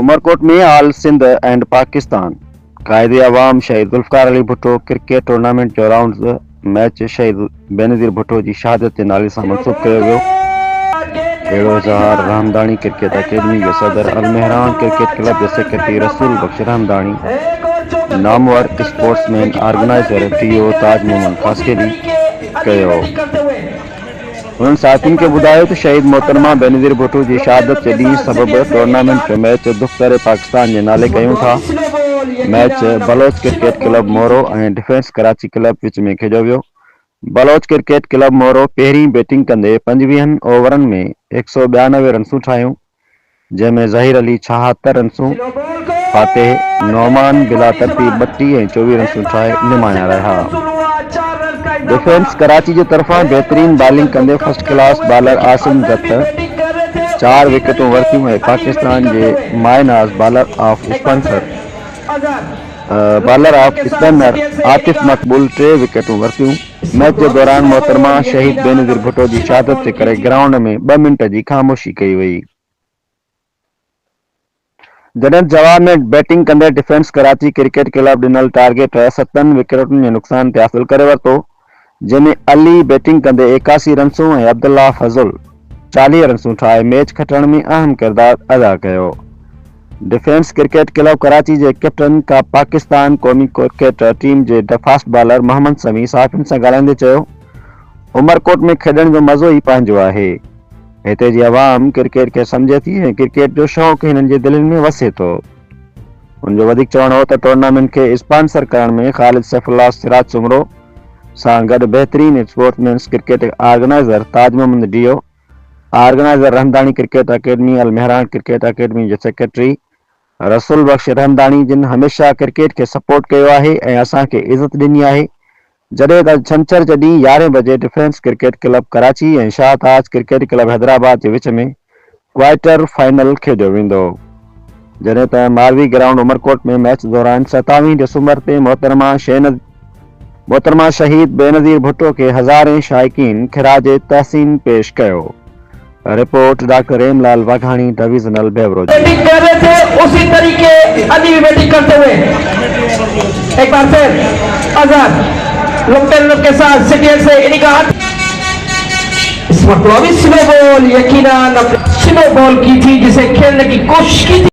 उमरकोट में आल सिंध एंड पाकिस्तान कायदे अवाम शहीद जुल्फकार अली भुट्टो क्रिकेट टूर्नामेंट जो राउंड मैच शहीद बेनज़ीर भुट्टो की शहादत के नाले से मनसूब किया गयो। अहिड़ो इज़हार रहमदानी क्रिकेट अकेडमी के सदर अलमेहरान क्रिकेट क्लब के secretary Rasool Bakhsh रहमदानी Namvar sportsman organiser TO ताज मोहम्मद खासकेली कयो। उन्होंने साथियों के बुधायो तो शहीद मोहतरमा बेनज़ीर भुट्टो की शहादत के ॾींहुं सबब टूर्नामेंट जो मैच दुख्तर पाकिस्तान के नाले कयूं था। मैच बलोच क्रिकेट क्लब मोरो और डिफेंस कराची क्लब विच में खेॾियो वियो। बलोच क्रिकेट क्लब मोरो पहिरीं बैटिंग कंदे 25 ओवरन में 192 रन्सूं ठाहियूं, जंहिंमें ज़हीर अली 76 रन्सूं, फातेह नौमान बिला तरतीब 32 ऐं 24 रन्सूं ठाहे निमाया रहा। डिफेंस कराची की तरफा बेहतरीन बॉलिंग कंदे फर्स्ट क्लास बॉलर आसिम जत 4 विकेटों वरतियूं ऐं पाकिस्तान के मायनाज बॉलर ऑफ स्पिनर आतिफ मकबूल 3 विकेटों वरतियूं। मैच के दौरान मोहतरमा शहीद बेनज़ीर भुट्टो की शहादत के करे ग्राउंड में 2 मिनट की खामोशी कई वई। जड॒हिं जवाब में बैटिंग कंदे डिफेंस कराची क्रिकेट क्लब ॾिनल टारगेट 7 विकेटुनि के नुक़सान ते हासिल करे वरितो, जंहिंमें अली बैटिंग कंदे 81 रन्सूं ऐं अब्दुल्ला फज़ुल 40 रन्सूं ठाहे मैच खटण में अहम किरदार अदा कयो। डिफेंस क्रिकेट क्लब कराची के कैप्टन का पाकिस्तान कौमी क्रिकेट टीम के फास्ट बॉलर मोहम्मद समी साफ़ियुनि सां ॻाल्हाईंदे चयो, उमरकोट में खेॾण जो मज़ो ही पंहिंजो आहे। हिते जी अवाम क्रिकेट के समझे थी ऐं क्रिकेट जो शौक़ हिननि जे दिलनि में वसे थो। उनजो वधीक चवणु हो त टूर्नामेंट के स्पॉन्सर करण में ख़ालिद सैफुल्लाह सिराज सुमरो सां गॾु बहितरीन sportsman cricket organiser Taj Mohammad डीओ, organiser Rahmdani cricket academy Almehran cricket academy के सेक्रेटरी रसूल बख्श रहमदानी, जिन हमेशा क्रिकेट के सपोर्ट कियो आहे ऐं असांखे इज़त ॾिनी आहे। जॾहिं त छंछर के ॾींहुं 11 बजे डिफेंस क्रिकेट क्लब कराची ऐं शाहताज क्रिकेट क्लब हैदराबाद के विच में क्वार्टर फाइनल खेॾियो वेंदो। जॾहिं त मारवी ग्राउंड उमरकोट में मैच दौरान 27 दिसंबर ते मोहतरमा शहीद बेनज़ीर भुट्टो के हज़ारें शायकीन खिराज तहसीन पेश कयो। Report doctor Remlal Waghani, divisional बेवरोज। बैटिंग कर रहे थे उसी तरीके अली भी बैटिंग करते हुए एक बार फिर आजाद लोकल के साथ सिटियन से इन्हीं का इस वक्त स्लो बॉल यकीनन स्लो बॉल की थी जिसे खेलने की कोशिश की थी।